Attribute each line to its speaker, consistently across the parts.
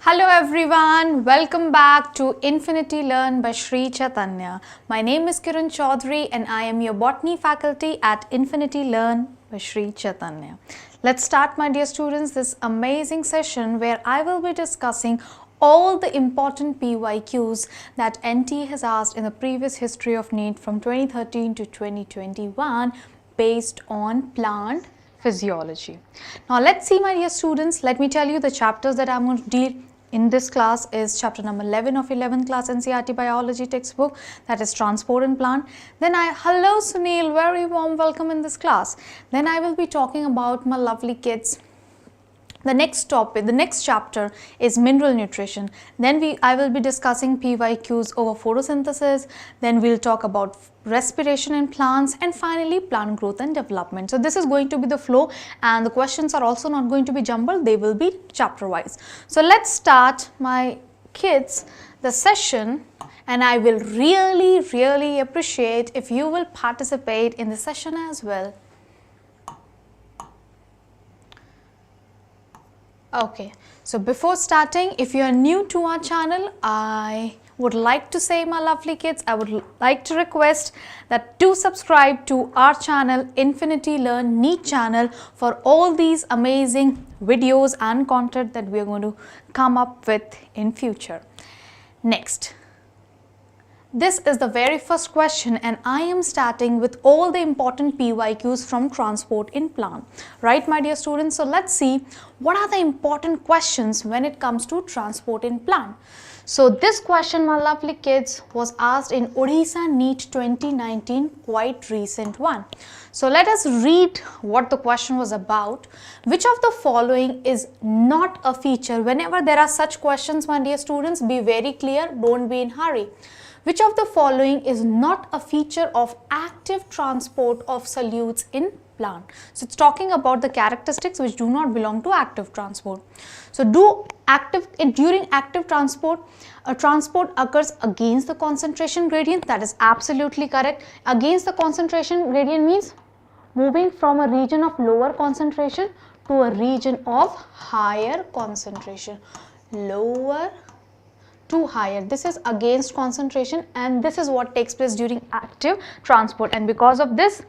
Speaker 1: Hello everyone, welcome back to Infinity Learn by Sri Chaitanya. My name is Kiran Chaudhary and I am your botany faculty at Infinity Learn by Sri Chaitanya. Let's start, my dear students, this amazing session where I will be discussing all the important PYQs that NT has asked in the previous history of NEET from 2013 to 2021 based on plant physiology. Now let's see, my dear students, let me tell you the chapters that I'm going to deal in this class is chapter number 11 of 11th class NCERT biology textbook, that is transport in plant. Then hello Sunil, very warm welcome in this class. Then I will be talking about my lovely kids. The next topic, the next chapter is mineral nutrition. Then I will be discussing PYQs over photosynthesis. Then we'll talk about respiration in plants, and finally plant growth and development. So this is going to be the flow, and the questions are also not going to be jumbled, they will be chapter wise. So let's start, my kids, the session, and I will really appreciate if you will participate in the session as well. Okay, so before starting, if you are new to our channel, I would like to say, my lovely kids, I would like to request that do subscribe to our channel, Infinity Learn NEET channel, for all these amazing videos and content that we are going to come up with in future. Next, this is the very first question, and I am starting with all the important PYQs from transport in plant. Right, my dear students? So let's see what are the important questions when it comes to transport in plant. So this question, my lovely kids, was asked in Odisha NEET 2019, quite recent one. So let us read what the question was about. Which of the following is not a feature? Whenever there are such questions, my dear students, be very clear, don't be in hurry. Which of the following is not a feature of active transport of solutes in plant? So it's talking about the characteristics which do not belong to active transport. So during active transport, a transport occurs against the concentration gradient. That is absolutely correct. Against the concentration gradient means moving from a region of lower concentration to a region of higher concentration. Lower to higher. This is against concentration, and this is what takes place during active transport. And because of this,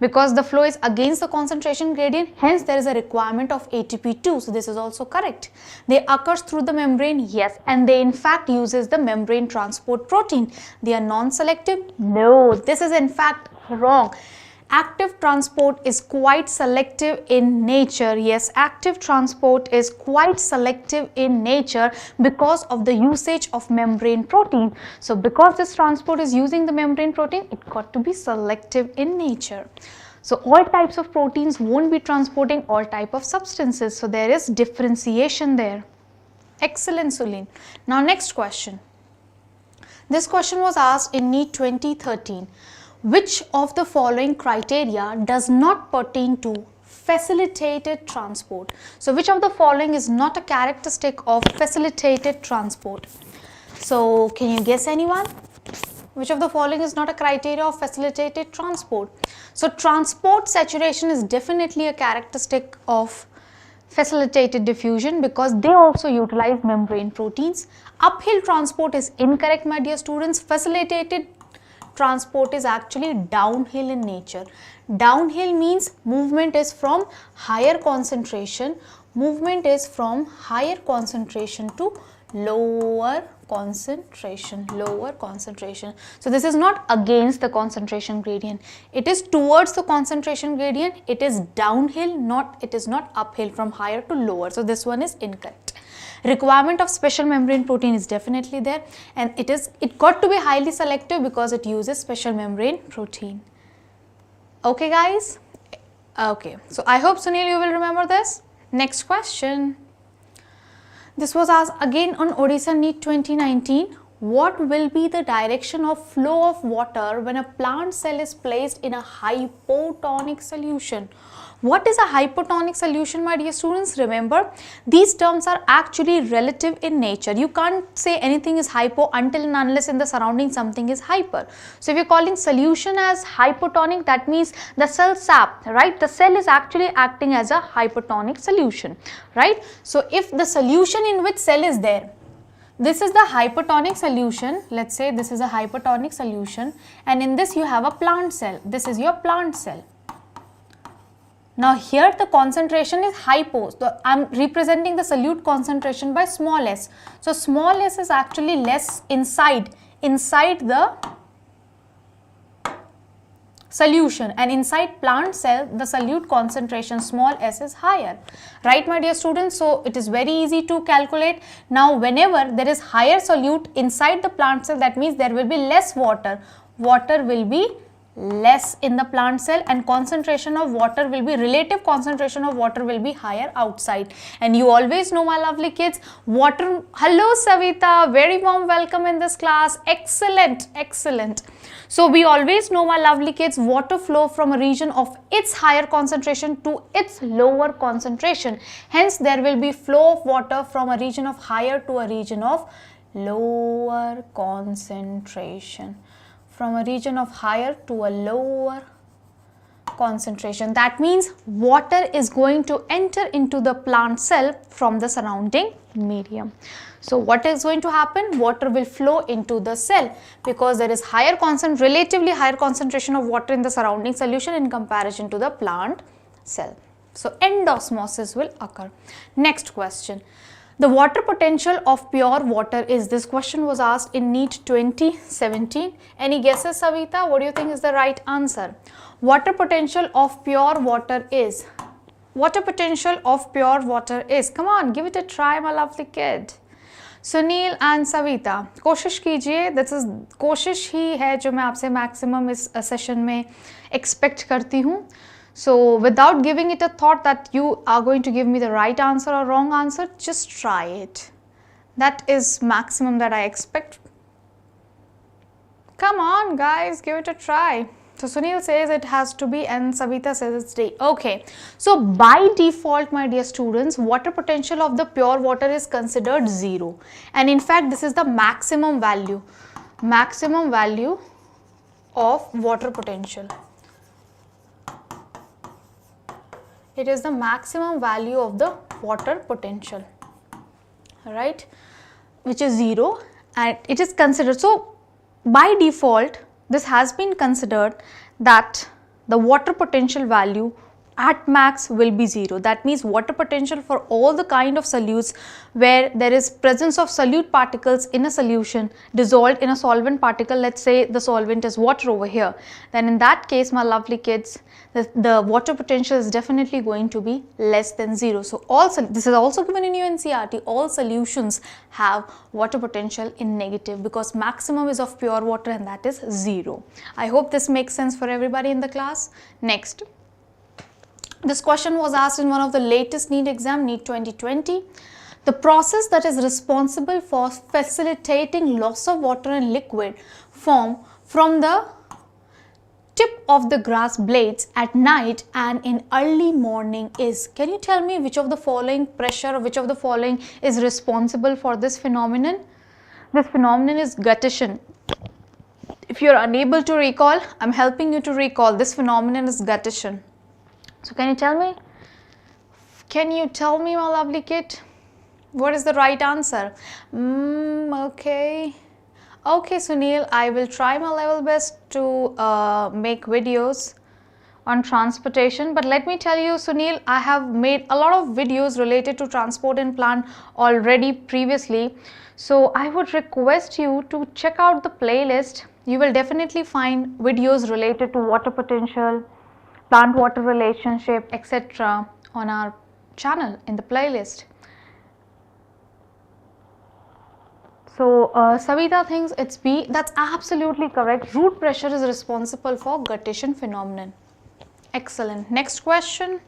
Speaker 1: because the flow is against the concentration gradient, hence there is a requirement of ATP2. So this is also correct. They occurs through the membrane, yes, and they in fact uses the membrane transport protein. They are non-selective? No, this is in fact wrong. Active transport is quite selective in nature. Yes, active transport is quite selective in nature because of the usage of membrane protein. So because this transport is using the membrane protein, it got to be selective in nature. So all types of proteins won't be transporting all type of substances. So there is differentiation there. Excellent, Sulin. Now next question. This question was asked in NEET 2013. Which of the following criteria does not pertain to facilitated transport? So which of the following is not a characteristic of facilitated transport? So can you guess, anyone? Which of the following is not a criteria of facilitated transport? So transport saturation is definitely a characteristic of facilitated diffusion because they also utilize membrane proteins. Uphill transport is incorrect, my dear students. Facilitated transport is actually downhill in nature. Downhill means movement is from higher concentration. Movement is from higher concentration to lower concentration. Lower concentration. So this is not against the concentration gradient. It is towards the concentration gradient. It is downhill, it is not uphill from higher to lower. So this one is incorrect. Requirement of special membrane protein is definitely there, and it got to be highly selective because it uses special membrane protein. Okay guys? Okay, so I hope, Sunil, you will remember this. Next question. This was asked again on Odisha NEET 2019. What will be the direction of flow of water when a plant cell is placed in a hypotonic solution? What is a hypotonic solution, my dear students? Remember, these terms are actually relative in nature. You can't say anything is hypo until and unless in the surrounding something is hyper. So if you're calling solution as hypotonic, that means the cell sap, right? The cell is actually acting as a hypotonic solution, right? So if the solution in which cell is there, this is the hypotonic solution. Let's say this is a hypotonic solution, and in this you have a plant cell. This is your plant cell. Now here the concentration is hypo. So I am representing the solute concentration by small s. So small s is actually less inside the solution, and inside plant cell the solute concentration small s is higher, right my dear students? So it is very easy to calculate. Now whenever there is higher solute inside the plant cell, that means there will be less water. Water will be less in the plant cell, and concentration of water will be, relative concentration of water will be higher outside. And you always know, my lovely kids, water. Hello Savita, very warm welcome in this class. Excellent, excellent. So we always know, my lovely kids, water flow from a region of its higher concentration to its lower concentration. Hence there will be flow of water from a region of higher to a region of lower concentration. From a region of higher to a lower concentration. That means water is going to enter into the plant cell from the surrounding medium. So what is going to happen? Water will flow into the cell because there is relatively higher concentration of water in the surrounding solution in comparison to the plant cell. So endosmosis will occur. Next question. The water potential of pure water is, this question was asked in NEET 2017. Any guesses, Savita? What do you think is the right answer? Water potential of pure water is, come on, give it a try, my lovely kid. Sunil and Savita, कोशिश कीजिए. This is कोशिश ही है जो मैं आपसे maximum इस session में expect करती हूँ. So without giving it a thought that you are going to give me the right answer or wrong answer, just try it. That is maximum that I expect. Come on guys, give it a try. So Sunil says it has to be and Savita says it's D. Okay. So by default, my dear students, water potential of the pure water is considered 0. And in fact, this is the maximum value of water potential. It is the maximum value of the water potential, right, which is 0, and it is considered. So by default, this has been considered that the water potential value at max will be 0. That means water potential for all the kind of solutes where there is presence of solute particles in a solution dissolved in a solvent particle. Let's say the solvent is water over here. Then in that case, my lovely kids, the water potential is definitely going to be less than 0. So this is also given in your NCERT. All solutions have water potential in negative because maximum is of pure water and that is 0. I hope this makes sense for everybody in the class. Next. This question was asked in one of the latest NEET exam, NEET 2020. The process that is responsible for facilitating loss of water in liquid form from the tip of the grass blades at night and in early morning is, can you tell me which of the following pressure or which of the following is responsible for this phenomenon? This phenomenon is guttation. If you are unable to recall, I am helping you to recall. This phenomenon is guttation. So can you tell me? Can you tell me, my lovely kid, what is the right answer? Okay. Okay, Sunil, I will try my level best to make videos on transportation. But let me tell you, Sunil, I have made a lot of videos related to transport and plant already previously. So I would request you to check out the playlist. You will definitely find videos related to water potential, plant water relationship, etc. on our channel in the playlist. So Savita thinks it's B. That's absolutely correct. Root pressure is responsible for guttation phenomenon. Excellent. Next question.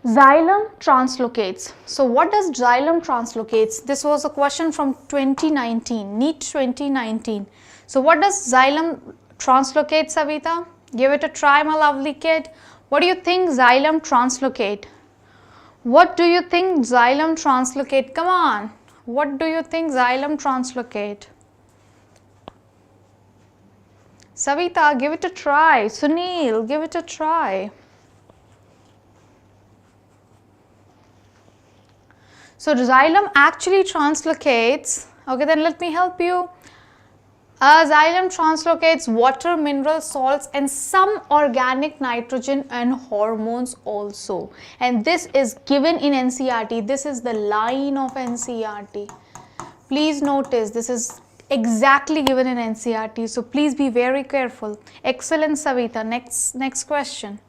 Speaker 1: Xylem translocates. So what does xylem translocates? This was a question from 2019, NEET 2019. So what does xylem translocate, Savita? Give it a try, my lovely kid. What do you think xylem translocate? What do you think xylem translocate? Come on. What do you think xylem translocate? Savita, give it a try. Sunil, give it a try. So xylem actually translocates. Okay, then let me help you. Xylem translocates water, mineral salts and some organic nitrogen and hormones also. And this is given in NCERT. This is the line of NCERT. Please notice this is exactly given in NCERT. So please be very careful. Excellent, Savita. Next question.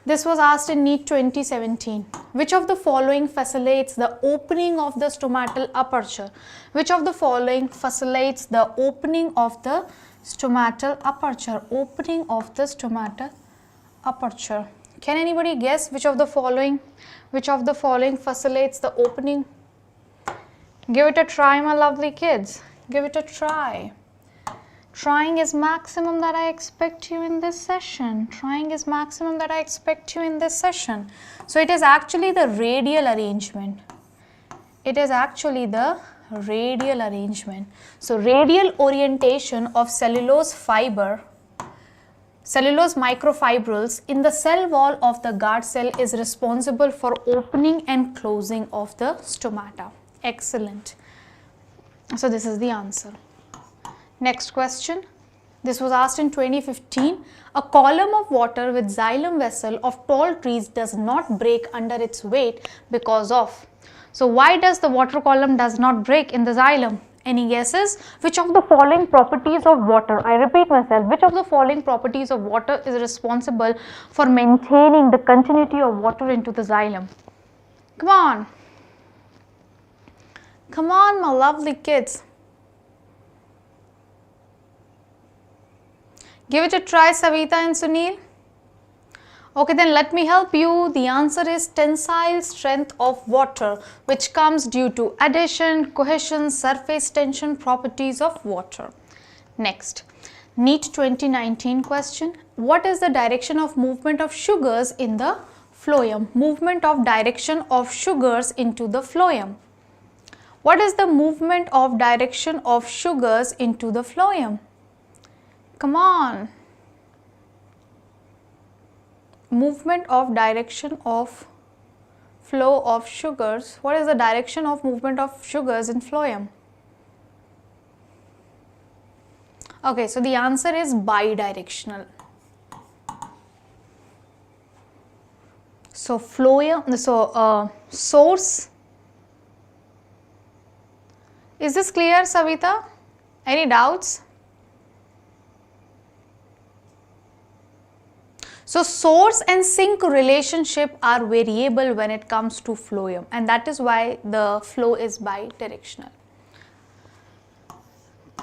Speaker 1: This was asked in NEET 2017. Which of the following facilitates the opening of the stomatal aperture? Which of the following facilitates the opening of the stomatal aperture? Opening of the stomatal aperture. Can anybody guess which of the following facilitates the opening? Give it a try, my lovely kids. Give it a try. Trying is maximum that I expect you in this session. Trying is maximum that I expect you in this session. So it is actually the radial arrangement. It is actually the radial arrangement. So radial orientation of cellulose fiber, cellulose microfibrils in the cell wall of the guard cell is responsible for opening and closing of the stomata. Excellent. So this is the answer. Next question. This was asked in 2015. A column of water with xylem vessel of tall trees does not break under its weight because of. So why does the water column does not break in the xylem? Any guesses? Which of the following properties of water, I repeat myself, which of the following properties of water is responsible for maintaining the continuity of water into the xylem? Come on. Come on, my lovely kids. Give it a try, Savita and Sunil. Okay, then let me help you. The answer is tensile strength of water, which comes due to adhesion, cohesion, surface tension properties of water. Next, NEET 2019 question. What is the direction of movement of sugars in the phloem? Movement of direction of sugars into the phloem. What is the movement of direction of sugars into the phloem? Come on. Movement of direction of flow of sugars. What is the direction of movement of sugars in phloem? Okay, so the answer is bidirectional. So phloem, source. Is this clear, Savita? Any doubts? So source and sink relationship are variable when it comes to phloem, and that is why the flow is bidirectional.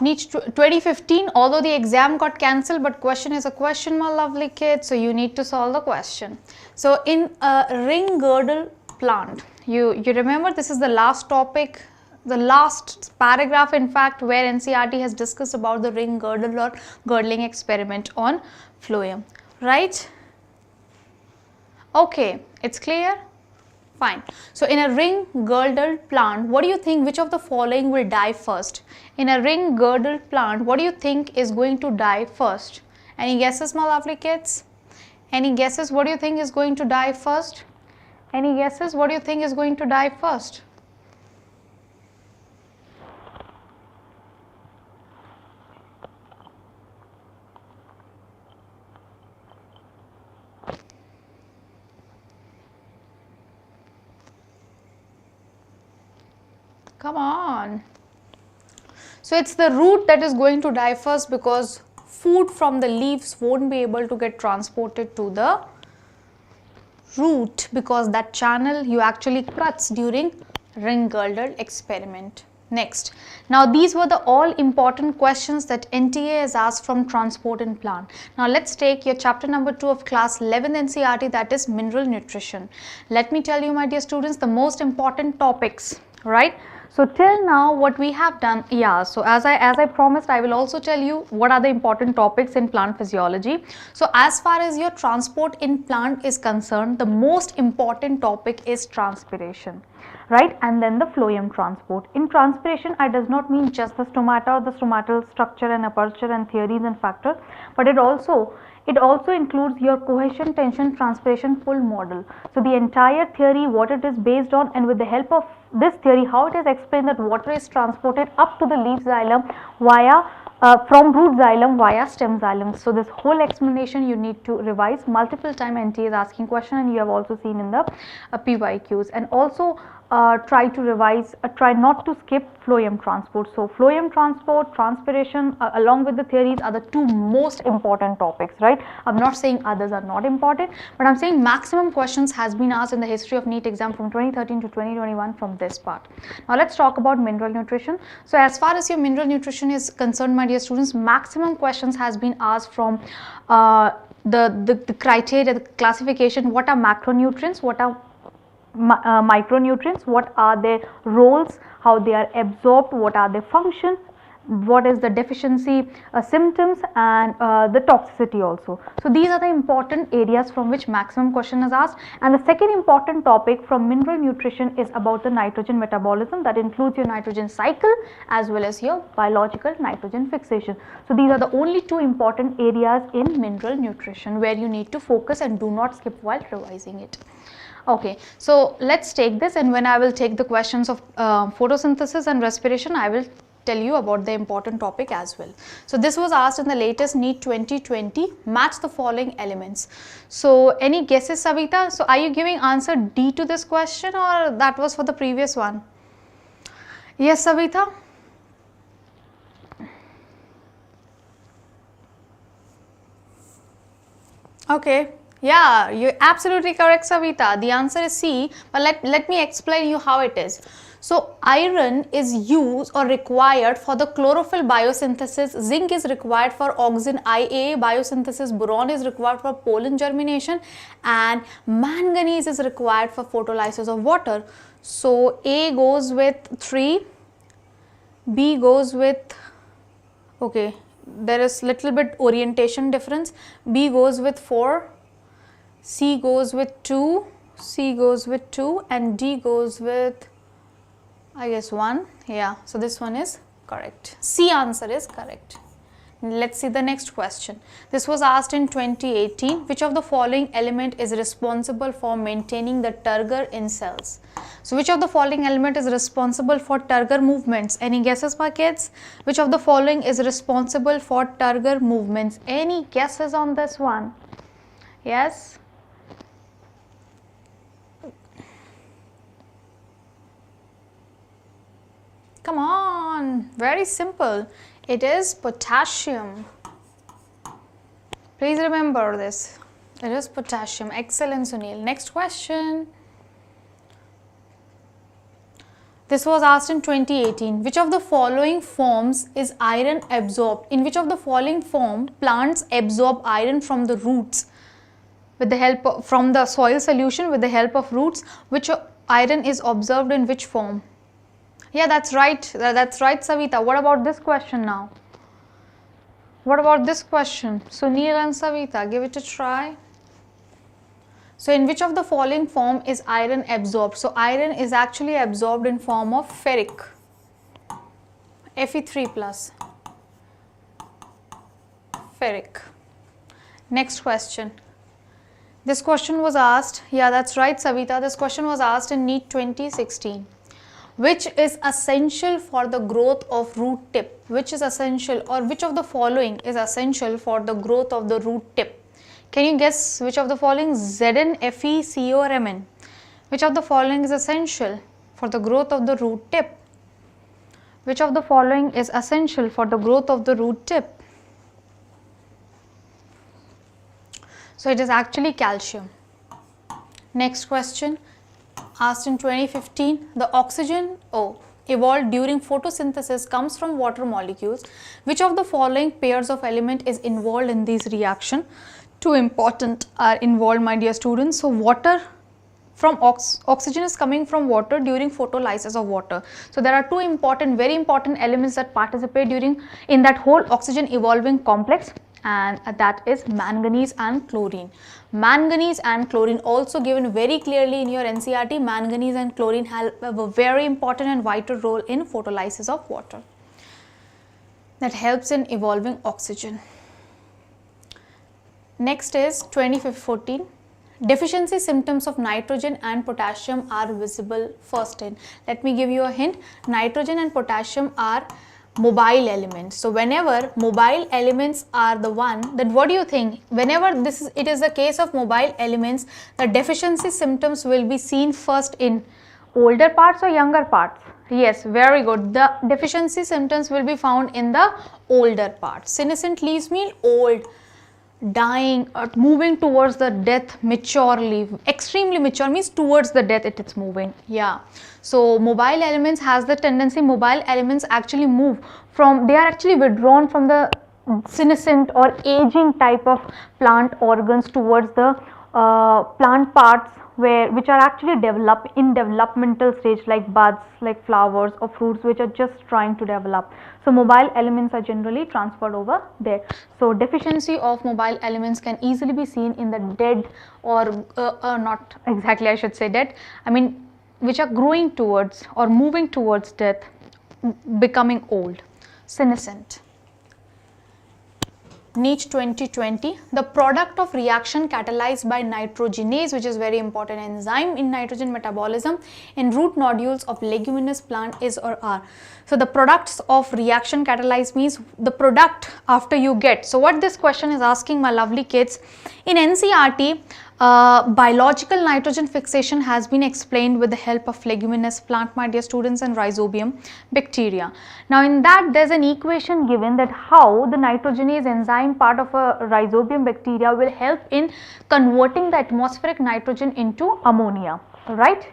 Speaker 1: NEET 2015, although the exam got cancelled, but question is a question, my lovely kids, so you need to solve the question. So in a ring girdle plant, you remember this is the last topic, the last paragraph in fact, where NCERT has discussed about the ring girdle or girdling experiment on phloem, right? Okay, it's clear? Fine. So in a ring girdled plant, what do you think, which of the following will die first? In a ring girdled plant, what do you think is going to die first? Any guesses, my lovely kids? Any guesses? What do you think is going to die first? Any guesses? What do you think is going to die first? Come on. So it's the root that is going to die first, because food from the leaves won't be able to get transported to the root, because that channel you actually cuts during ring girdle experiment. Next, now these were the all important questions that NTA has asked from transport in plant. Now let's take your chapter number 2 of class 11 NCERT, that is mineral nutrition. Let me tell you, my dear students, the most important topics, right? So till now what we have done, yeah, so as I promised, I will also tell you what are the important topics in plant physiology. So as far as your transport in plant is concerned, the most important topic is transpiration, right? And then the phloem transport. In transpiration, I does not mean just the stomata, the stomatal structure and aperture and theories and factors, but it also includes your cohesion, tension, transpiration full model. So the entire theory, what it is based on, and with the help of this theory, how it is explained that water is transported up to the leaf xylem via from root xylem via stem xylem. So this whole explanation you need to revise multiple time. NT is asking question, and you have also seen in the PYQs, and also try to revise, try not to skip phloem transport. So phloem transport, transpiration along with the theories are the two most important topics, right? I'm not saying others are not important, but I'm saying maximum questions has been asked in the history of NEET exam from 2013 to 2021 from this part. Now let's talk about mineral nutrition. So as far as your mineral nutrition is concerned, my dear students, maximum questions has been asked from the criteria, the classification, what are macronutrients, what are micronutrients, what are their roles, how they are absorbed, what are their function, what is the deficiency symptoms, and the toxicity also. So these are the important areas from which maximum question is asked. And the second important topic from mineral nutrition is about the nitrogen metabolism, that includes your nitrogen cycle as well as your biological nitrogen fixation. So these are the only two important areas in mineral nutrition where you need to focus and do not skip while revising it. Okay, so let's take this, and when I will take the questions of photosynthesis and respiration, I will tell you about the important topic as well. So this was asked in the latest NEET 2020, match the following elements. So any guesses, Savita? So are you giving answer D to this question, or that was for the previous one? Yes, Savita? Okay. Yeah, you're absolutely correct, Savita. The answer is C, but let me explain you how it is. So iron is used or required for the chlorophyll biosynthesis, zinc is required for auxin IA biosynthesis, boron is required for pollen germination, and manganese is required for photolysis of water. So A goes with 3, B goes with, okay, there is little bit orientation difference, B goes with 4, C goes with 2, C goes with 2, and D goes with, I guess, 1. Yeah, so this one is correct. C answer is correct. Let's see the next question. This was asked in 2018. Which of the following element is responsible for maintaining the turgor in cells? So which of the following element is responsible for turgor movements? Any guesses, my kids? Which of the following is responsible for turgor movements? Any guesses on this one? Yes? Come on, very simple. It is potassium. Please remember this. It is potassium. Excellent, Sunil. Next question. This was asked in 2018. Which of the following forms is iron absorbed? In which of the following form plants absorb iron from the roots with the help of, from the soil solution with the help of roots? Which iron is observed in which form? Yeah, that's right. That's right, Savita. What about this question now? What about this question? Sunil and Savita, give it a try. So in which of the following form is iron absorbed? So iron is actually absorbed in form of ferric, Fe3 plus, ferric. Next question. This question was asked, yeah, that's right, Savita. This question was asked in NEET 2016. Which is essential for the growth of root tip? Which is essential, or which of the following is essential for the growth of the root tip? Can you guess which of the following? Zn, Fe, Co, or Mn? Which of the following is essential for the growth of the root tip? Which of the following is essential for the growth of the root tip? So it is actually calcium. Next question. Asked in 2015, the oxygen evolved during photosynthesis comes from water molecules. Which of the following pairs of element is involved in these reaction? Two important are involved, my dear students. So water oxygen is coming from water during photolysis of water. So there are two important, very important elements that participate in that whole oxygen evolving complex, and that is manganese and chlorine. Manganese and chlorine also given very clearly in your NCERT. Manganese and chlorine have a very important and vital role in photolysis of water that helps in evolving oxygen. Next is 2014. Deficiency symptoms of nitrogen and potassium are visible first in. Let me give you a hint. Nitrogen and potassium are mobile elements. So whenever mobile elements are the one, then what do you think? Whenever it is the case of mobile elements, the deficiency symptoms will be seen first in older parts or younger parts? Yes, very good. The deficiency symptoms will be found in the older parts. Senescent leaves mean old, dying, or moving towards the death maturely. Extremely mature means towards the death it is moving. Yeah. So mobile elements has the tendency, mobile elements actually move from, they are actually withdrawn from the senescent or aging type of plant organs towards the plant parts which are actually in developmental stage, like buds, like flowers or fruits which are just trying to develop. So mobile elements are generally transferred over there. So deficiency of mobile elements can easily be seen in the dead, or not exactly, I should say dead, I mean which are growing towards or moving towards death, becoming old, senescent. NEET 2020, the product of reaction catalyzed by nitrogenase, which is very important enzyme in nitrogen metabolism, in root nodules of leguminous plant is or are. So the products of reaction catalyzed means the product after you get. So what this question is asking, my lovely kids, in NCERT, biological nitrogen fixation has been explained with the help of leguminous plant, my dear students, and rhizobium bacteria. Now in that there is an equation given that how the nitrogenase enzyme part of a rhizobium bacteria will help in converting the atmospheric nitrogen into ammonia, right?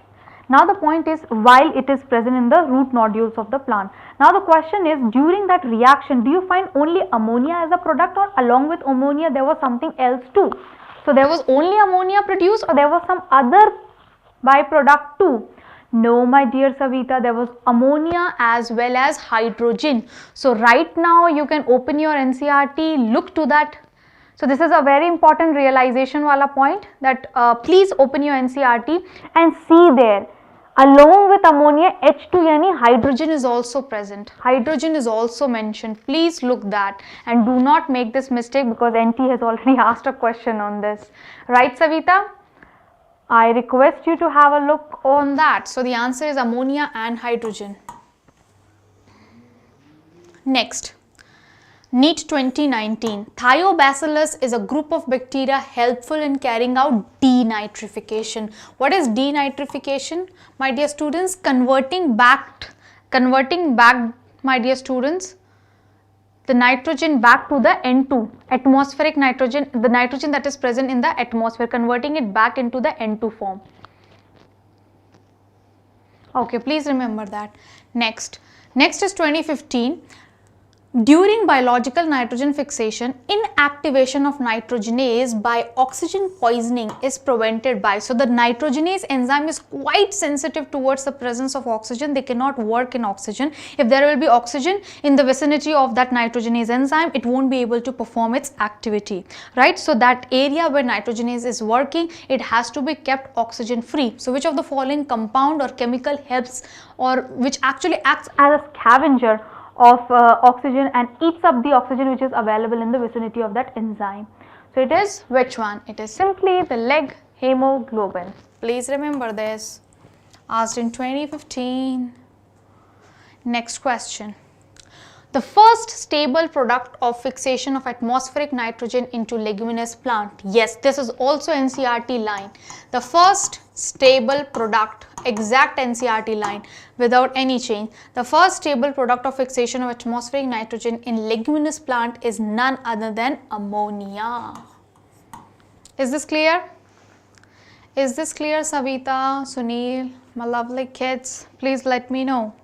Speaker 1: Now the point is, while it is present in the root nodules of the plant. Now the question is, during that reaction, do you find only ammonia as a product, or along with ammonia there was something else too? So there was only ammonia produced, or there was some other byproduct too? No, my dear Savita, there was ammonia as well as hydrogen. So right now you can open your NCERT, look to that. So this is a very important realization wala point, that please open your NCERT and see there, along with ammonia, H2 yani hydrogen is also present. Hydrogen is also mentioned. Please look that and do not make this mistake, because NT has already asked a question on this. Right, Savita? I request you to have a look on that. So the answer is ammonia and hydrogen. Next. NEET 2019, Thiobacillus is a group of bacteria helpful in carrying out denitrification. What is denitrification, my dear students? Converting back, my dear students, the nitrogen back to the N2, atmospheric nitrogen, the nitrogen that is present in the atmosphere, converting it back into the N2 form. Okay, please remember that. Next is 2015. During biological nitrogen fixation, inactivation of nitrogenase by oxygen poisoning is prevented by. So the nitrogenase enzyme is quite sensitive towards the presence of oxygen. They cannot work in oxygen. If there will be oxygen in the vicinity of that nitrogenase enzyme, it won't be able to perform its activity, right? So that area where nitrogenase is working, it has to be kept oxygen free. So which of the following compound or chemical helps, or which actually acts as a scavenger of oxygen and eats up the oxygen which is available in the vicinity of that enzyme? So it is which one? It is simply the leg hemoglobin. Please remember this, asked in 2015. Next question. The first stable product of fixation of atmospheric nitrogen into leguminous plant. Yes, this is also NCERT line. The first stable product, exact NCERT line without any change. The first stable product of fixation of atmospheric nitrogen in leguminous plant is none other than ammonia. Is this clear? Is this clear, Savita, Sunil, my lovely kids? Please let me know.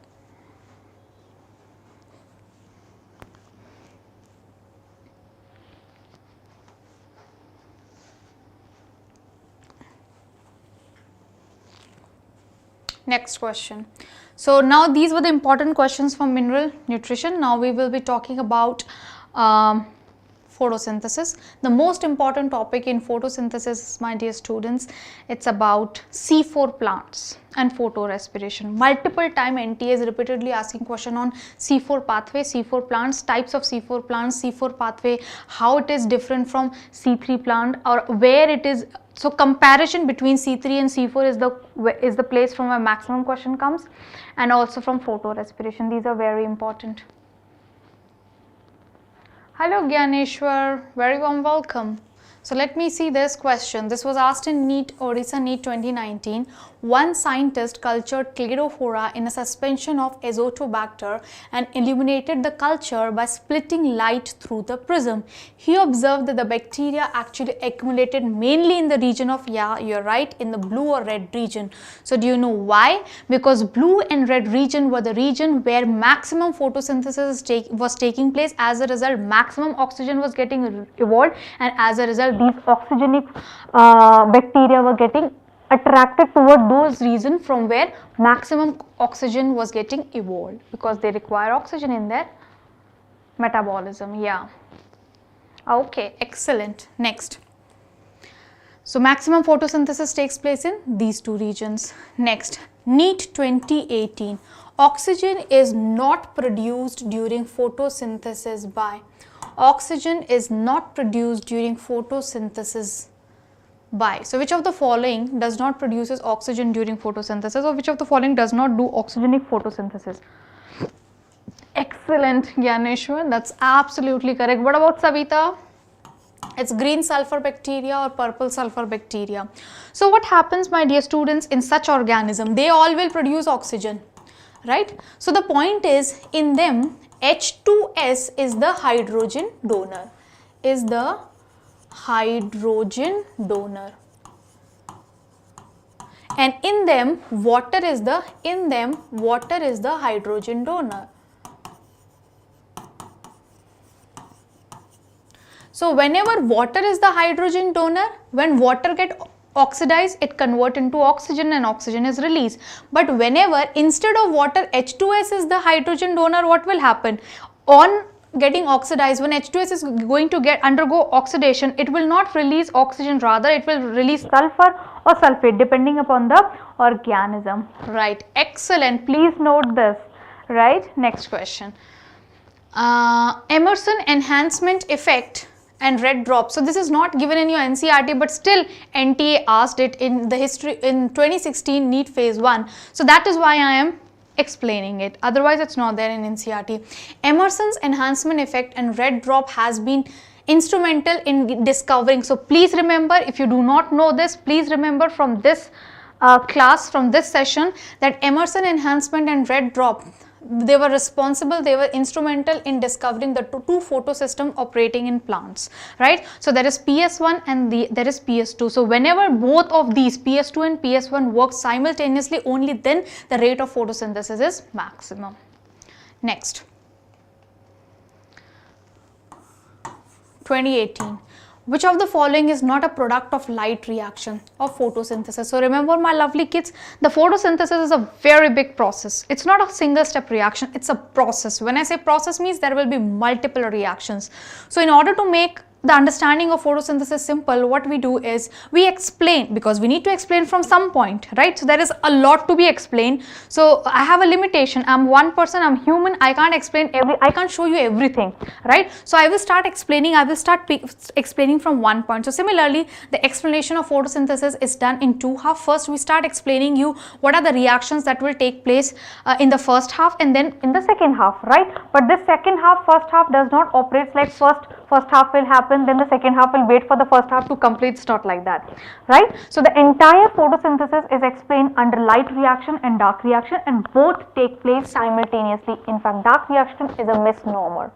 Speaker 1: Next question. So now these were the important questions from mineral nutrition. Now we will be talking about photosynthesis. The most important topic in photosynthesis, my dear students, it's about C4 plants and photorespiration. Multiple time NTA is repeatedly asking question on C4 pathway, C4 plants, types of C4 plants, C4 pathway, how it is different from C3 plant, or where it is. So comparison between C3 and C4 is the place from where maximum question comes, and also from photorespiration. These are very important. Hello Gyaneshwar, very warm welcome. So let me see this question. This was asked in NEET Odisha NEET 2019. One scientist cultured Cladophora in a suspension of Azotobacter and illuminated the culture by splitting light through the prism. He observed that the bacteria actually accumulated mainly in the region of, yeah, you're right, in the blue or red region. So do you know why? Because blue and red region were the region where maximum photosynthesis was taking place. As a result, maximum oxygen was getting evolved, and as a result, these oxygenic bacteria were getting attracted toward those regions from where maximum oxygen was getting evolved, because they require oxygen in their metabolism. Yeah. Okay, excellent. Next. So maximum photosynthesis takes place in these two regions. Next, NEET 2018. Oxygen is not produced during photosynthesis by. Oxygen is not produced during photosynthesis by. So which of the following does not produces oxygen during photosynthesis, or which of the following does not do oxygenic photosynthesis? Excellent, Gyaneshwar, that's absolutely correct. What about Savita? It's green sulfur bacteria or purple sulfur bacteria. So what happens, my dear students, in such organism? They all will produce oxygen, right? So the point is, in them H2S is the hydrogen donor, is the hydrogen donor, and in them water is the hydrogen donor. So whenever water is the hydrogen donor, when water get oxidized, it convert into oxygen and oxygen is released. But whenever instead of water H2S is the hydrogen donor, what will happen? On getting oxidized, when H2S is going to undergo oxidation, it will not release oxygen, rather it will release sulfur or sulfate depending upon the organism, right? Excellent, please note this, right? Next question. Emerson enhancement effect and red drop. So this is not given in your NCERT, but still NTA asked it in the history in 2016 NEET phase 1. So that is why I am explaining it, otherwise it's not there in NCERT. Emerson's enhancement effect and red drop has been instrumental in discovering. So please remember, if you do not know this, please remember from this class, from this session, that Emerson enhancement and red drop, they were responsible, they were instrumental in discovering the two photosystem operating in plants, right? So there is PS1 and there is PS2. So whenever both of these PS2 and PS1 work simultaneously, only then the rate of photosynthesis is maximum. Next, 2018. Which of the following is not a product of light reaction or photosynthesis? So remember, my lovely kids, the photosynthesis is a very big process. It's not a single step reaction, it's a process. When I say process, means there will be multiple reactions. So in order to make the understanding of photosynthesis simple, what we do is we explain, because we need to explain from some point, right? So there is a lot to be explained. So I have a limitation. I'm one person, I'm human, I can't explain I can't show you everything, right? So I will start explaining, explaining from one point. So similarly, the explanation of photosynthesis is done in two halves. First, we start explaining you what are the reactions that will take place in the first half and then in the second half, right? But this second half, first half does not operate like first half will happen, then the second half will wait for the first half to complete. It's not like that, right? So the entire photosynthesis is explained under light reaction and dark reaction, and both take place simultaneously. In fact, dark reaction is a misnomer.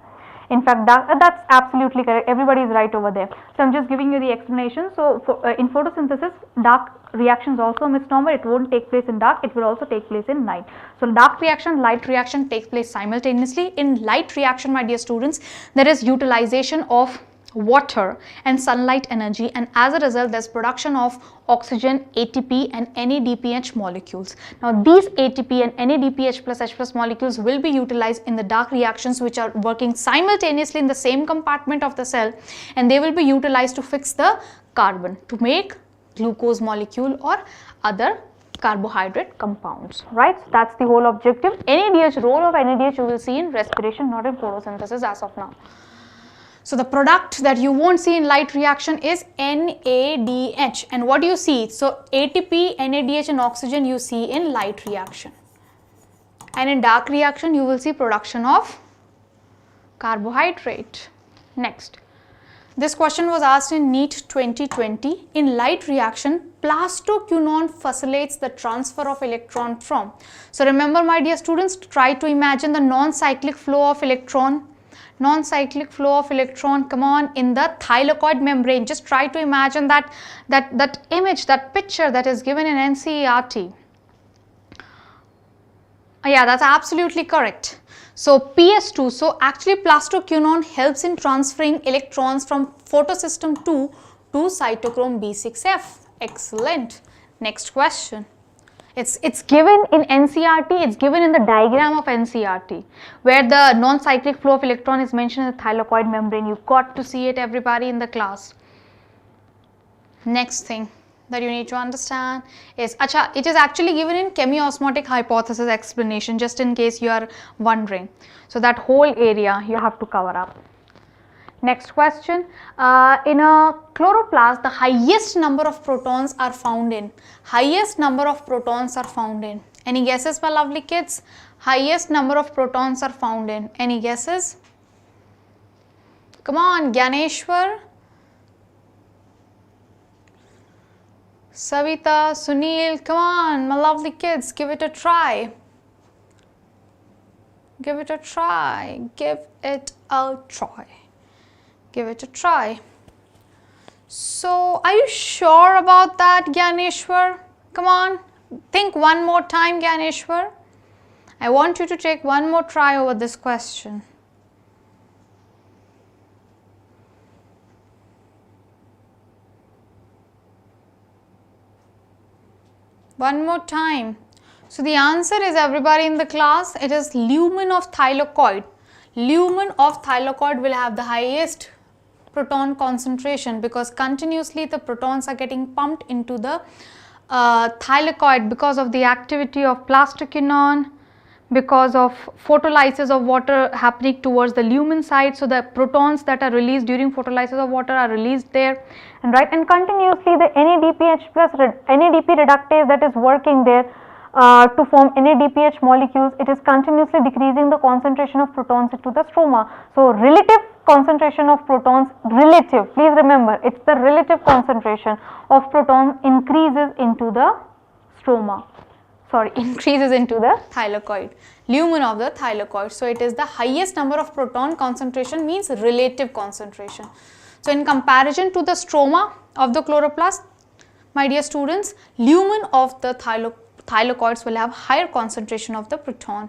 Speaker 1: In fact, that's absolutely correct. Everybody is right over there. So I'm just giving you the explanation. So in photosynthesis, dark reaction is also a misnomer. It won't take place in dark, it will also take place in night. So dark reaction, light reaction takes place simultaneously. In light reaction, my dear students, there is utilization of water and sunlight energy, and as a result there's production of oxygen, ATP and NADPH molecules. Now these ATP and NADPH plus H plus molecules will be utilized in the dark reactions which are working simultaneously in the same compartment of the cell, and they will be utilized to fix the carbon to make glucose molecule or other carbohydrate compounds, right? So that's the whole objective. NADH, role of NADH you will see in respiration, not in photosynthesis as of now. So the product that you won't see in light reaction is NADH, and what do you see? So ATP, NADH and oxygen you see in light reaction, and in dark reaction you will see production of carbohydrate. Next, this question was asked in NEET 2020. In light reaction, plastoquinone facilitates the transfer of electron from. So remember my dear students, try to imagine the non-cyclic flow of electron. Non-cyclic flow of electron, come on, in the thylakoid membrane. Just try to imagine that image, that picture that is given in NCERT. Yeah, that's absolutely correct. So PS2, so actually plastoquinone helps in transferring electrons from photosystem 2 to cytochrome B6F. Excellent. Next question. It's given in NCERT, it's given in the diagram of NCERT where the non-cyclic flow of electron is mentioned in the thylakoid membrane. You've got to see it, everybody in the class. Next thing that you need to understand is, it is actually given in chemiosmotic hypothesis explanation, just in case you are wondering. So that whole area you have to cover up. Next question, in a chloroplast the highest number of protons are found in. Highest number of protons are found in. Any guesses my lovely kids? Highest number of protons are found in. Any guesses? Come on, Gyaneshwar, Savita, Sunil, come on my lovely kids, give it a try. Give it a try. Give it a try. Give it a try. So are you sure about that, Gyaneshwar? Come on, think one more time, Gyaneshwar. I want you to take one more try over this question. One more time. So the answer is, everybody in the class, it is lumen of thylakoid. Lumen of thylakoid will have the highest proton concentration because continuously the protons are getting pumped into the thylakoid because of the activity of plastoquinone, because of photolysis of water happening towards the lumen side. So the protons that are released during photolysis of water are released there, and continuously the NADPH plus NADP reductase that is working there to form NADPH molecules, it is continuously decreasing the concentration of protons into the stroma. So relative concentration of protons, relative, please remember, it's the relative concentration of protons increases into the stroma, increases into the thylakoid, lumen of the thylakoid. So it is the highest number of proton concentration, means relative concentration. So in comparison to the stroma of the chloroplast, my dear students, lumen of the thylakoids will have higher concentration of the proton.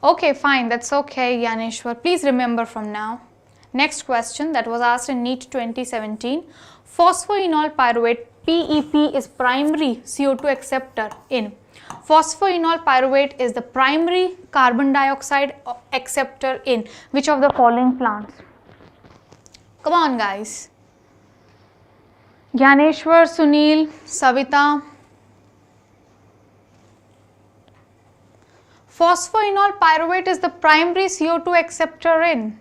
Speaker 1: Okay, fine, that's okay, Gyaneshwar. Please remember from now. Next question that was asked in NEET 2017. Phosphoenol pyruvate PEP is primary CO2 acceptor in. Phosphoenol pyruvate is the primary carbon dioxide acceptor in which of the following plants? Come on guys. Gyaneshwar, Sunil, Savita. Phosphoenol pyruvate is the primary CO2 acceptor in.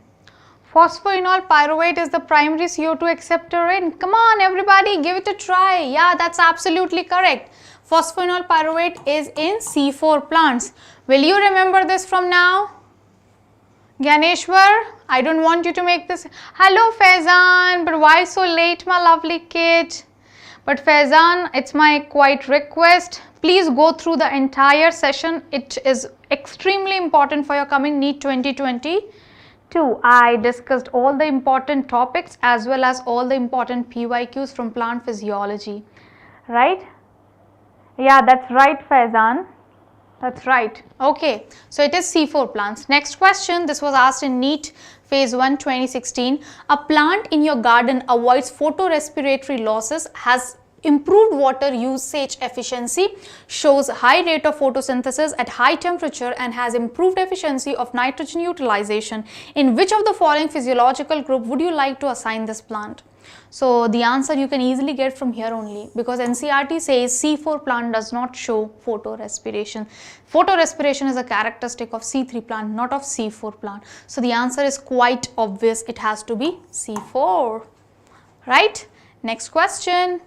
Speaker 1: Phosphoenol pyruvate is the primary CO2 acceptor in. Come on everybody, give it a try. Yeah, that's absolutely correct. Phosphoenol pyruvate is in C4 plants. Will you remember this from now? Gyaneshwar, I don't want you to make this. Hello Faizan, but why so late my lovely kid? But Faizan, it's my quiet request. Please go through the entire session. It is extremely important for your coming NEET 2022. I discussed all the important topics as well as all the important PYQs from plant physiology. Right? Yeah, that's right Faizan. That's right. Okay, so it is C4 plants. Next question, this was asked in NEET Phase 1 2016. A plant in your garden avoids photorespiratory losses, has improved water usage efficiency, shows high rate of photosynthesis at high temperature, and has improved efficiency of nitrogen utilization. In which of the following physiological group would you like to assign this plant? So the answer you can easily get from here only, because NCERT says C4 plant does not show photorespiration. Photorespiration is a characteristic of C3 plant, not of C4 plant. So the answer is quite obvious, it has to be C4, right? Next question.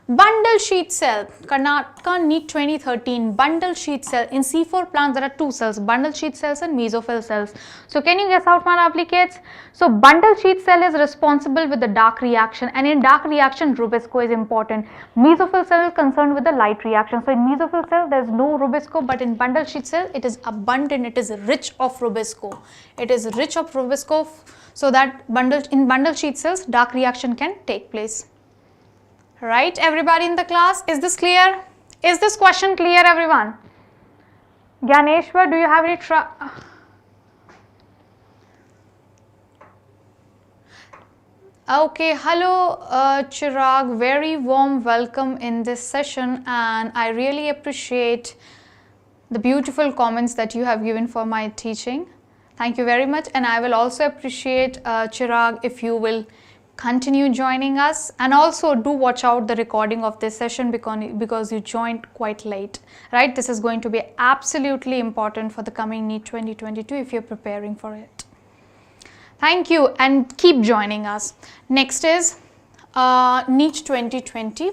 Speaker 1: Bundle sheath cell, Karnataka NEET 2013, bundle sheath cell. In C4 plants there are two cells, bundle sheath cells and mesophyll cells. So can you guess out, my lovely kids? So bundle sheath cell is responsible with the dark reaction, and in dark reaction Rubisco is important. Mesophyll cell is concerned with the light reaction. So in mesophyll cell there is no Rubisco, but in bundle sheath cell it is abundant, it is rich of Rubisco. It is rich of Rubisco, so that in bundle sheath cells dark reaction can take place. Right, everybody in the class, is this clear? Is this question clear, everyone? Gyaneshwar, do you have any Okay, hello Chirag, very warm welcome in this session, and I really appreciate the beautiful comments that you have given for my teaching. Thank you very much, and I will also appreciate Chirag if you will continue joining us, and also do watch out the recording of this session because you joined quite late, right? This is going to be absolutely important for the coming NEET 2022 if you're preparing for it. Thank you, and keep joining us. Next is NEET 2020.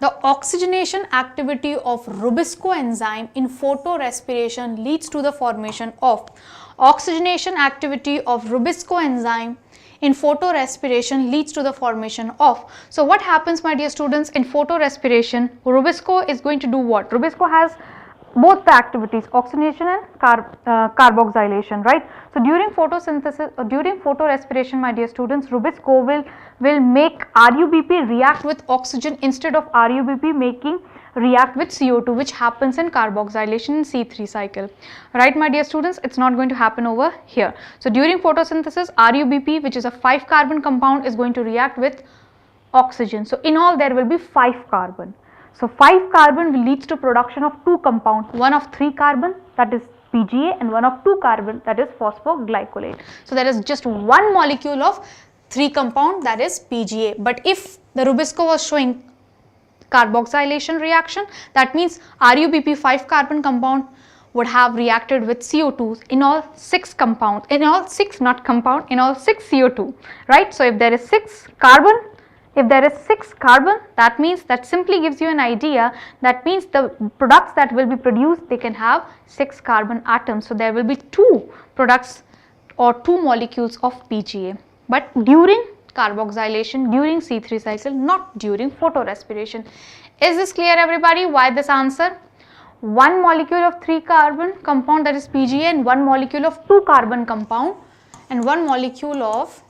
Speaker 1: The oxygenation activity of Rubisco enzyme in photorespiration leads to the formation of oxygenation activity of Rubisco enzyme in photorespiration leads to the formation of. So what happens, my dear students, in photorespiration, Rubisco is going to do what? Rubisco has both the activities, oxygenation and carboxylation, right? So during photosynthesis or during photorespiration, my dear students, Rubisco will make RUBP react with oxygen instead of RUBP react with CO2, which happens in carboxylation in C3 cycle, right, my dear students? It's not going to happen over here. So during photosynthesis, RUBP, which is a 5 carbon compound, is going to react with oxygen. So in all there will be 5 carbon. So 5 carbon will leads to production of 2 compounds, one of 3 carbon, that is PGA, and one of 2 carbon, that is phosphoglycolate. So there is just one molecule of 3 compound, that is PGA. But if the Rubisco was showing carboxylation reaction, that means RUBP 5 carbon compound would have reacted with CO2 in all 6 compounds, in all 6 CO2, right? So if there is 6 carbon, that means, that simply gives you an idea, that means the products that will be produced, they can have 6 carbon atoms. So there will be 2 products or 2 molecules of PGA, but during carboxylation, during C3 cycle, not during photorespiration. Is this clear, everybody? Why this answer? 1 molecule of 3 carbon compound, that is PGA, and 1 molecule of 2 carbon compound, and 1 molecule of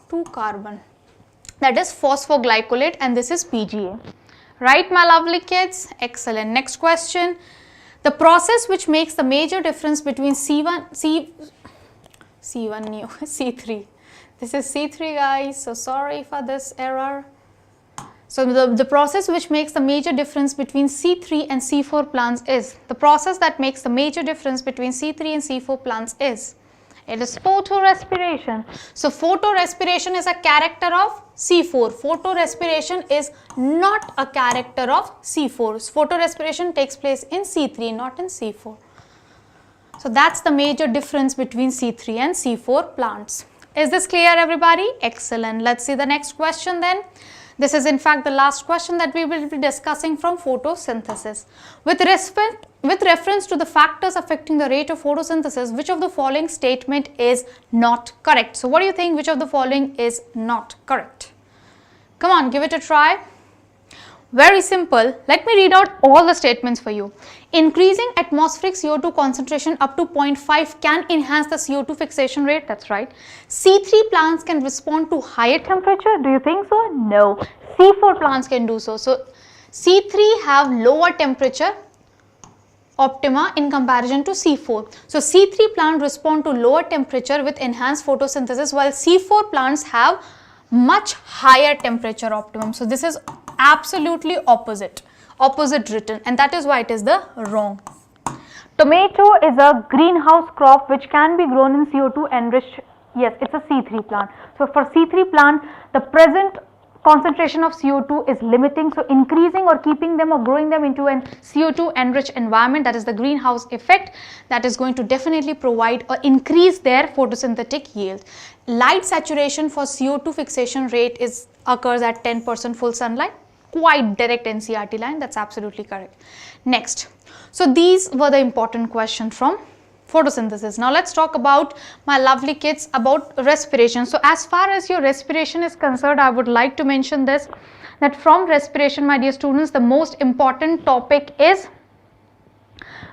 Speaker 1: 2 carbon, that is phosphoglycolate, and this is PGA. Right, my lovely kids? Excellent. Next question. The process which makes the major difference between C3. This is C3, guys, so sorry for this error. So the process which makes the major difference between C3 and C4 plants is, the process that makes the major difference between C3 and C4 plants is, it is photorespiration. So photorespiration is a character of C4. Photorespiration is not a character of C4. Photorespiration takes place in C3, not in C4. So that's the major difference between C3 and C4 plants. Is this clear, everybody? Excellent. Let's see the next question then. This is in fact the last question that we will be discussing from photosynthesis. With reference to the factors affecting the rate of photosynthesis, which of the following statement is not correct? So what do you think, which of the following is not correct? Come on, give it a try. Very simple. Let me read out all the statements for you. Increasing atmospheric CO2 concentration up to 0.5 can enhance the CO2 fixation rate. That's right. C3 plants can respond to higher temperature. Do you think so? No. C4 plants can do so. So C3 have lower temperature optima in comparison to C4. So C3 plant respond to lower temperature with enhanced photosynthesis, while C4 plants have much higher temperature optimum. So this is absolutely opposite written, and that is why it is the wrong. Tomato is a greenhouse crop which can be grown in CO2 enriched. Yes, it's a C3 plant. So for C3 plant, the present concentration of CO2 is limiting, so increasing or keeping them or growing them into an CO2 enriched environment, that is the greenhouse effect, that is going to definitely provide or increase their photosynthetic yield. Light saturation for CO2 fixation rate occurs at 10% full sunlight, quite direct NCERT line, that's absolutely correct. Next, so these were the important questions from photosynthesis. Now let's talk about, my lovely kids, about respiration. So as far as your respiration is concerned, I would like to mention this, that from respiration, my dear students, the most important topic is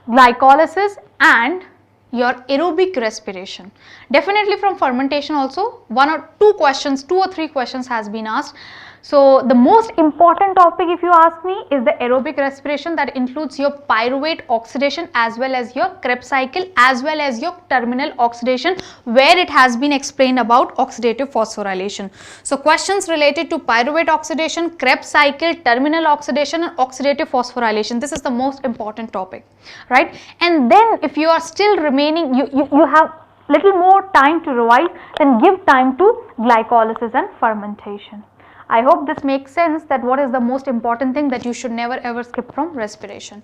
Speaker 1: glycolysis and your aerobic respiration. Definitely from fermentation also, one or three questions has been asked. So the most important topic, if you ask me, is the aerobic respiration, that includes your pyruvate oxidation as well as your Krebs cycle as well as your terminal oxidation, where it has been explained about oxidative phosphorylation. So questions related to pyruvate oxidation, Krebs cycle, terminal oxidation and oxidative phosphorylation, this is the most important topic, right? And then if you are still remaining, you have little more time to revise, then give time to glycolysis and fermentation. I hope this makes sense, that what is the most important thing that you should never ever skip from respiration.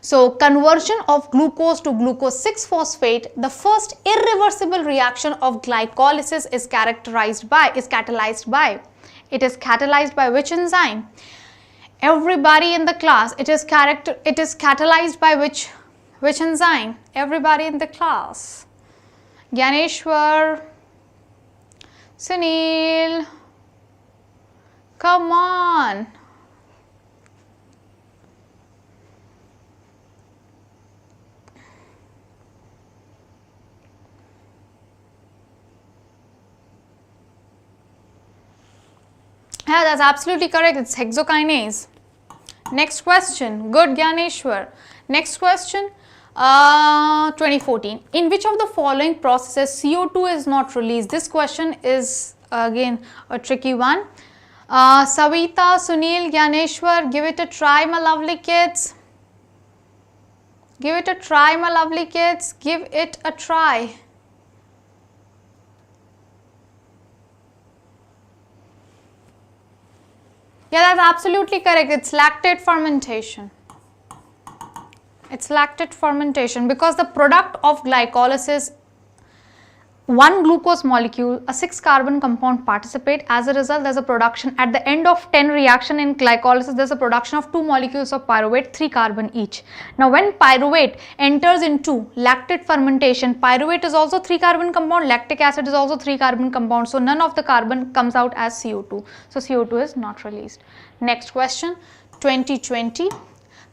Speaker 1: So conversion of glucose to glucose 6-phosphate, the first irreversible reaction of glycolysis is catalyzed by which enzyme? Everybody in the class, it is catalyzed by which enzyme? Everybody in the class. Gyaneshwar, Sunil, come on. Yeah, that's absolutely correct. It's hexokinase. Next question. Good, Gyaneshwar. Next question. 2014. In which of the following processes CO2 is not released? This question is again a tricky one. Savita, Sunil, Gyaneshwar, give it a try, my lovely kids. Give it a try, my lovely kids. Give it a try. Yeah, that's absolutely correct. It's lactate fermentation. It's lactate fermentation, because the product of glycolysis, one glucose molecule, a 6-carbon compound participate. As a result, there's a production at the end of 10 reaction in glycolysis, there's a production of 2 molecules of pyruvate, 3 carbon each. Now when pyruvate enters into lactate fermentation, pyruvate is also 3-carbon compound, lactic acid is also 3-carbon compound, so none of the carbon comes out as CO2. So CO2 is not released. Next question, 2020.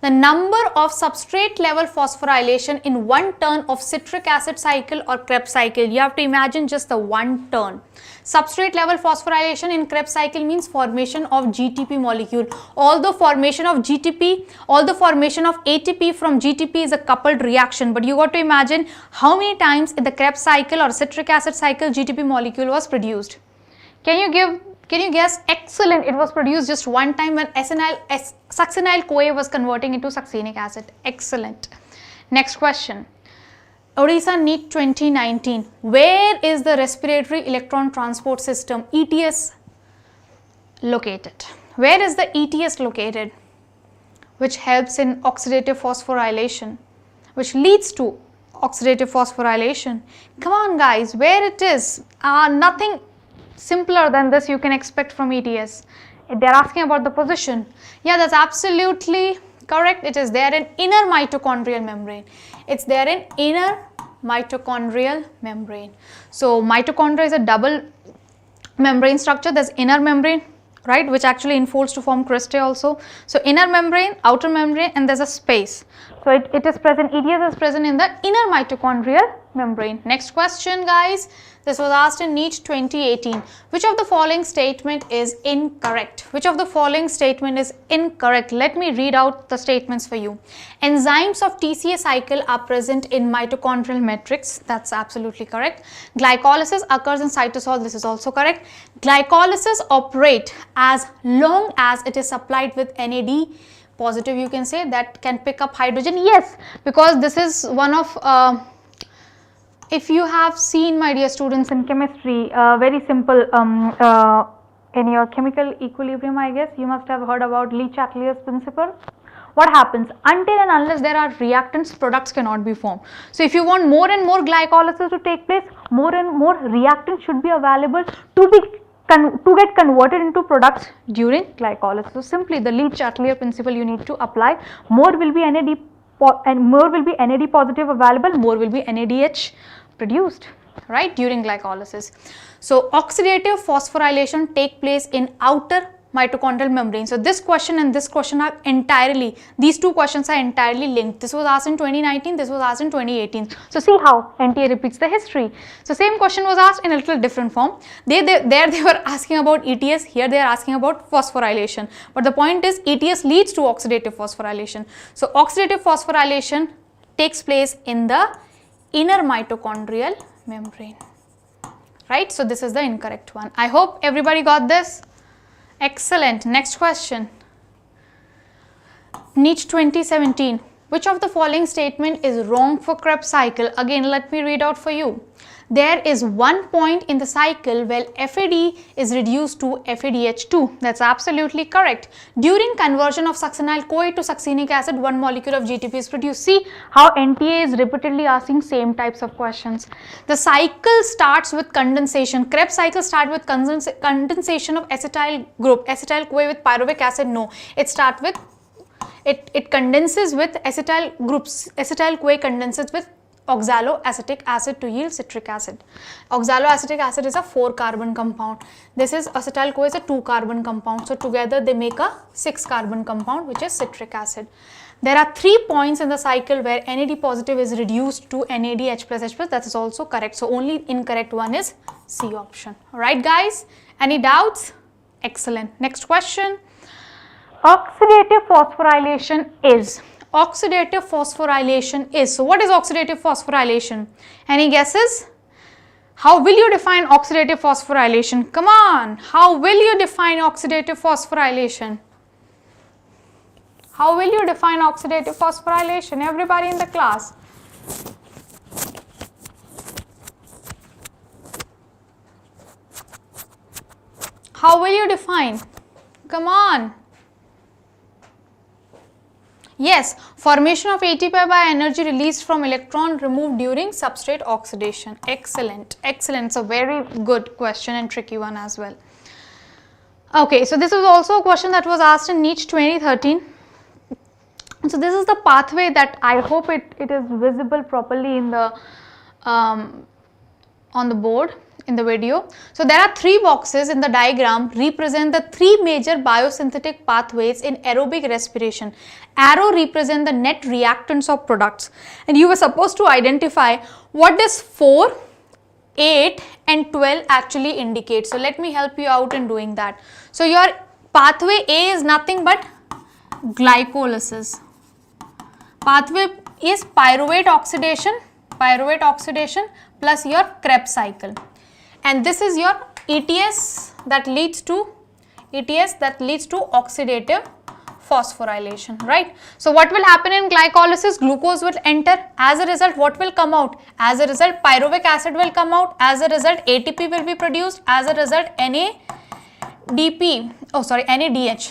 Speaker 1: The number of substrate level phosphorylation in one turn of citric acid cycle or Krebs cycle. You have to imagine just the one turn. Substrate level phosphorylation in Krebs cycle means formation of GTP molecule. Although formation of ATP from GTP is a coupled reaction, but you got to imagine how many times in the Krebs cycle or citric acid cycle GTP molecule was produced. Can you guess? Excellent. It was produced just one time when succinyl CoA was converting into succinic acid. Excellent. Next question. Odisha NEET 2019. Where is the respiratory electron transport system ETS located? Where is the ETS located? Which helps in oxidative phosphorylation, which leads to oxidative phosphorylation. Come on guys, where it is? Nothing simpler than this you can expect from ETS. They are asking about the position. Yeah, that's absolutely correct. It is there in inner mitochondrial membrane. It's there in inner mitochondrial membrane. So mitochondria is a double membrane structure. There's inner membrane, right, which actually enfolds to form cristae also. So inner membrane, outer membrane, and there's a space So it is present, ETS is present in the inner mitochondrial membrane. Next question, guys. This was asked in NEET 2018. Which of the following statement is incorrect? Which of the following statement is incorrect? Let me read out the statements for you. Enzymes of TCA cycle are present in mitochondrial matrix. That's absolutely correct. Glycolysis occurs in cytosol. This is also correct. Glycolysis operate as long as it is supplied with NAD positive, you can say, that can pick up hydrogen. Yes, because this is one of if you have seen, my dear students, in chemistry, very simple, in your chemical equilibrium, I guess you must have heard about Le-Chatelier's principle. What happens? Until and unless there are reactants, products cannot be formed. So if you want more and more glycolysis to take place, more and more reactants should be available to get converted into products during glycolysis. So simply the Le-Chatelier principle you need to apply. More will be NAD and more will be NAD positive available, more will be NADH produced, right, during glycolysis. So oxidative phosphorylation take place in outer mitochondrial membrane. So this question and this question are entirely, these two questions are entirely linked. This was asked in 2019, this was asked in 2018. So see how NTA repeats the history. So same question was asked in a little different form. There they were asking about ETS, here they are asking about phosphorylation. But the point is ETS leads to oxidative phosphorylation. So oxidative phosphorylation takes place in the inner mitochondrial membrane, right? So this is the incorrect one. I hope everybody got this. Excellent. Next question. NEET 2017. Which of the following statement is wrong for Krebs cycle? Again, let me read out for you. There is one point in the cycle where FAD is reduced to FADH2. That's absolutely correct. During conversion of succinyl-CoA to succinic acid, one molecule of GTP is produced. See how NTA is repeatedly asking same types of questions. The cycle starts with condensation. Krebs cycle starts with condensation of acetyl group. Acetyl-CoA with pyruvic acid? No. It starts with, it condenses with acetyl groups. Acetyl-CoA condenses with oxaloacetic acid to yield citric acid. Oxaloacetic acid is a 4-carbon compound. This is acetyl-CoA is a 2-carbon compound. So together they make a 6-carbon compound, which is citric acid. There are 3 points in the cycle where NAD positive is reduced to NADH plus H plus. That is also correct. So only incorrect one is C option. Alright guys, any doubts? Excellent. Next question. Oxidative phosphorylation is. Oxidative phosphorylation is. So what is oxidative phosphorylation? Any guesses? How will you define oxidative phosphorylation? Come on, how will you define oxidative phosphorylation? How will you define oxidative phosphorylation? Everybody in the class. How will you define? Come on. Yes, formation of ATP by energy released from electron removed during substrate oxidation. Excellent, excellent. It's a very good question and tricky one as well. Okay, so this was also a question that was asked in NEET 2013. So this is the pathway that I hope it is visible properly in the on the board in the video. So there are 3 boxes in the diagram represent the 3 major biosynthetic pathways in aerobic respiration. Arrow represent the net reactants of products, and you were supposed to identify what does 4, 8 and 12 actually indicate. So let me help you out in doing that. So your pathway A is nothing but glycolysis. Pathway is pyruvate oxidation plus your Krebs cycle. And this is your ETS that leads to oxidative phosphorylation, right? So what will happen in glycolysis? Glucose will enter. As a result, what will come out? As a result, pyruvic acid will come out. As a result, ATP will be produced. As a result, NADH,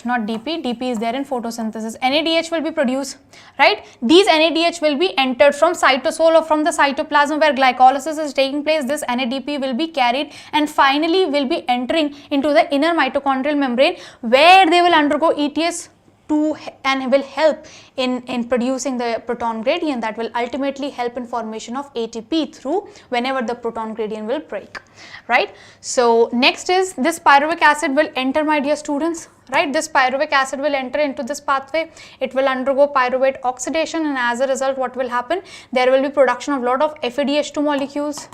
Speaker 1: not DP. DP is there in photosynthesis. NADH will be produced, right? These NADH will be entered from cytosol or from the cytoplasm where glycolysis is taking place. This NADP will be carried and finally will be entering into the inner mitochondrial membrane where they will undergo ETS and will help in producing the proton gradient that will ultimately help in formation of ATP through whenever the proton gradient will break, right. So next is this pyruvic acid will enter, my dear students, right. This pyruvic acid will enter into this pathway, it will undergo pyruvate oxidation, and as a result what will happen, there will be production of lot of FADH2 molecules,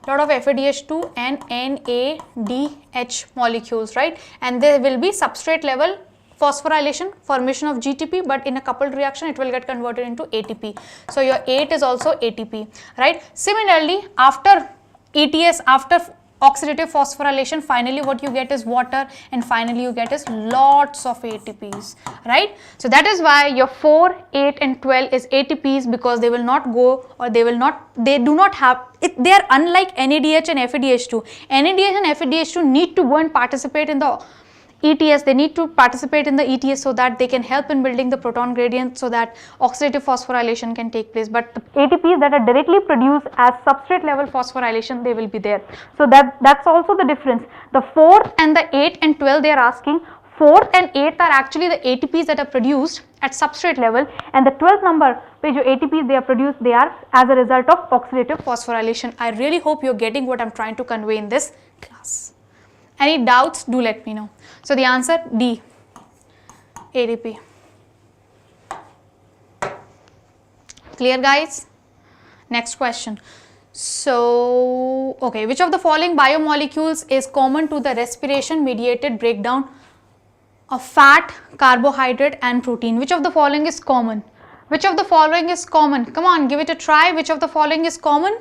Speaker 1: lot of FADH2 and NADH molecules, right, and there will be substrate level phosphorylation, formation of GTP, but in a coupled reaction it will get converted into ATP. So your 8 is also ATP, right. Similarly, after ETS, after oxidative phosphorylation, finally what you get is water, and finally you get is lots of ATPs, right. So that is why your 4, 8 and 12 is ATPs, because they will not go, or they do not have it, they are unlike NADH and FADH2. NADH and FADH2 need to go and participate in the ETS, they need to participate in the ETS so that they can help in building the proton gradient, so that oxidative phosphorylation can take place, but the ATPs that are directly produced as substrate level phosphorylation, they will be there. So that's also the difference. The 4 and the 8 and 12 they are asking, 4 and 8 are actually the ATPs that are produced at substrate level, and the 12th number which ATPs they are produced, they are as a result of oxidative phosphorylation. I really hope you are getting what I am trying to convey in this class. Any doubts, do let me know. So the answer D, ADP. Clear, guys? Next question. So, okay, which of the following biomolecules is common to the respiration mediated breakdown of fat, carbohydrate and protein? Which of the following is common? Which of the following is common? Come on, give it a try. Which of the following is common?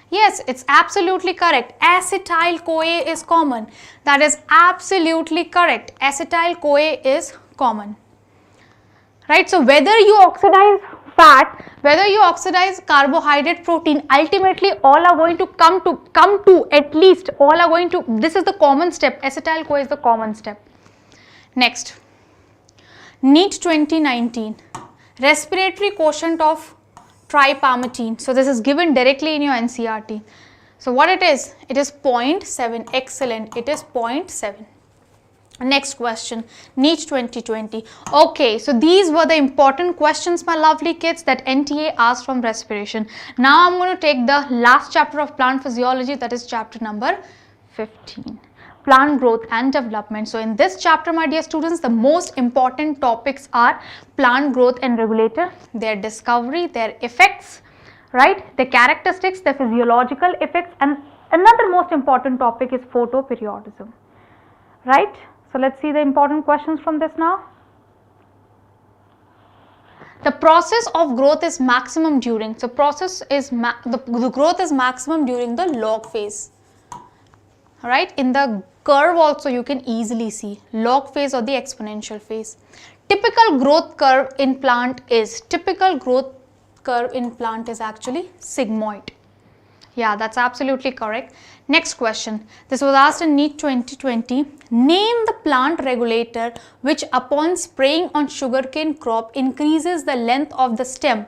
Speaker 1: Yes, it's absolutely correct. Acetyl-CoA is common. That is absolutely correct. Acetyl-CoA is common. Right? So whether you oxidize fat, whether you oxidize carbohydrate, protein, ultimately all are going to come to at least all are going to, this is the common step. Acetyl-CoA is the common step. Next, NEET 2019, respiratory quotient of tripalmitin. So this is given directly in your NCERT. So what it is 0.7. Excellent, it is 0.7. Next question, NEET 2020. Okay, so these were the important questions, my lovely kids, that NTA asked from respiration. Now I'm going to take the last chapter of plant physiology, that is chapter number 15. Plant growth and development. So in this chapter, my dear students, the most important topics are plant growth and regulator, their discovery, their effects, right, their characteristics, their physiological effects, and another most important topic is photoperiodism, right. So let's see the important questions from this now. The process of growth is maximum during, so the growth is maximum during the log phase. Right, in the curve also you can easily see log phase or the exponential phase. Typical growth curve in plant is actually sigmoid. Yeah, that's absolutely correct. Next question, this was asked in NEET 2020. Name the plant regulator which upon spraying on sugarcane crop increases the length of the stem,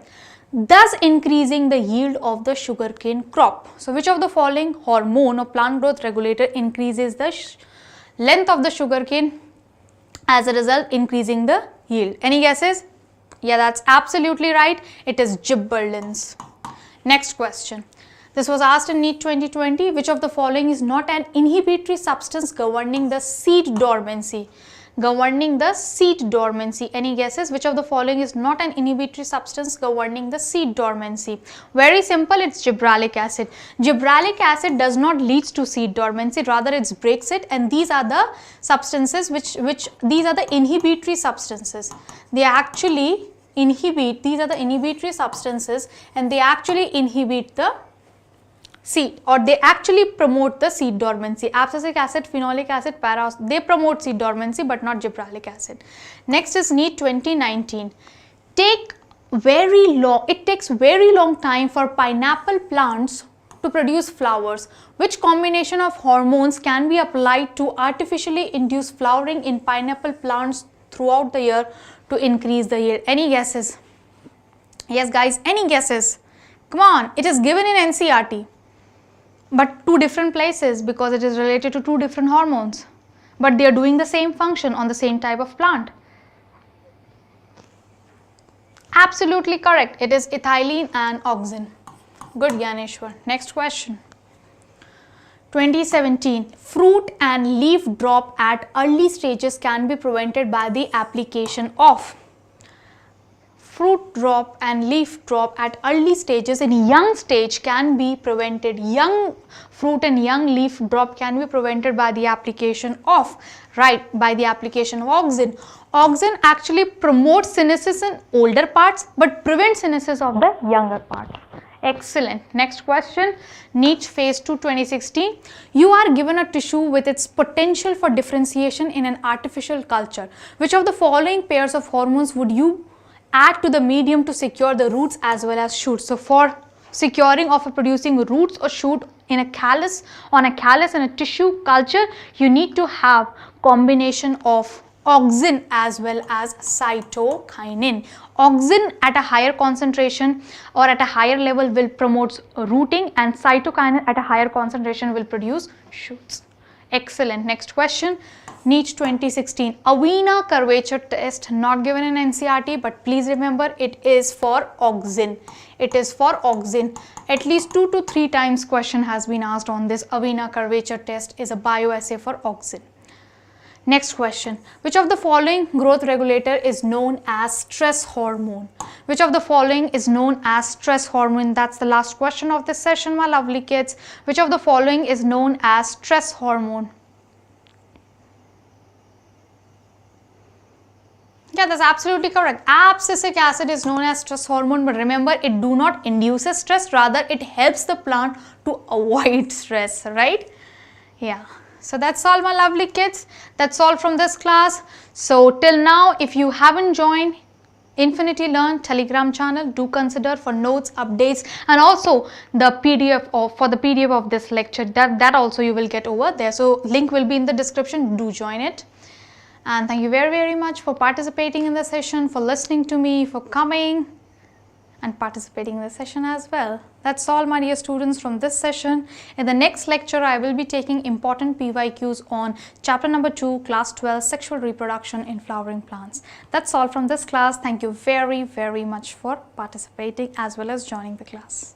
Speaker 1: thus increasing the yield of the sugarcane crop. So which of the following hormone or plant growth regulator increases the length of the sugarcane, as a result increasing the yield? Any guesses? Yeah, that's absolutely right. It is gibberellins. Next question. This was asked in NEET 2020. Which of the following is not an inhibitory substance governing the seed dormancy? Any guesses? Which of the following is not an inhibitory substance governing the seed dormancy? Very simple, it's gibberellic acid. Gibberellic acid does not lead to seed dormancy, rather it breaks it, and these are the substances these are the inhibitory substances. They actually inhibit, these are the inhibitory substances, and they actually inhibit the seed, or they actually promote the seed dormancy. Abscisic acid, phenolic acid, they promote seed dormancy but not gibberellic acid. Next is NEET 2019. It takes very long time for pineapple plants to produce flowers. Which combination of hormones can be applied to artificially induce flowering in pineapple plants throughout the year to increase the yield? Any guesses? Yes guys, any guesses? Come on, it is given in NCERT. But two different places, because it is related to two different hormones, but they are doing the same function on the same type of plant. Absolutely correct. It is ethylene and auxin. Good, Gyaneshwar. Next question. 2017. Fruit and leaf drop at early stages can be prevented by the application of. Fruit drop and leaf drop at early stages in young stage can be prevented. Young fruit and young leaf drop can be prevented by the application of, right, by the application of auxin. Auxin actually promotes synthesis in older parts but prevents synthesis of the younger parts. Excellent. Next question. NEET Phase 2 2016. You are given a tissue with its potential for differentiation in an artificial culture. Which of the following pairs of hormones would you add to the medium to secure the roots as well as shoots? So for securing of producing roots or shoot in a callus, on a callus in a tissue culture, you need to have combination of auxin as well as cytokinin. Auxin at a higher concentration or at a higher level will promote rooting, and cytokinin at a higher concentration will produce shoots. Excellent. Next question. NEET 2016. A vena curvature test not given in NCERT, but please remember it is for auxin. It is for auxin. At least 2 to 3 times question has been asked on this. A vena curvature test is a bioassay for auxin. Next question. Which of the following growth regulator is known as stress hormone? Which of the following is known as stress hormone? That's the last question of this session, my lovely kids. Which of the following is known as stress hormone? Yeah, that's absolutely correct. Abscisic acid is known as stress hormone, but remember, it do not induce stress, rather it helps the plant to avoid stress, right? Yeah. So that's all, my lovely kids. That's all from this class. So till now, if you haven't joined Infinity Learn Telegram channel, do consider for notes, updates, and also the PDF of this lecture. That also you will get over there. So link will be in the description. Do join it. And thank you very, very much for participating in the session, for listening to me, for coming and participating in the session as well. That's all, my dear students, from this session. In the next lecture, I will be taking important PYQs on chapter number 2, class 12, sexual reproduction in flowering plants. That's all from this class. Thank you very, very much for participating as well as joining the class.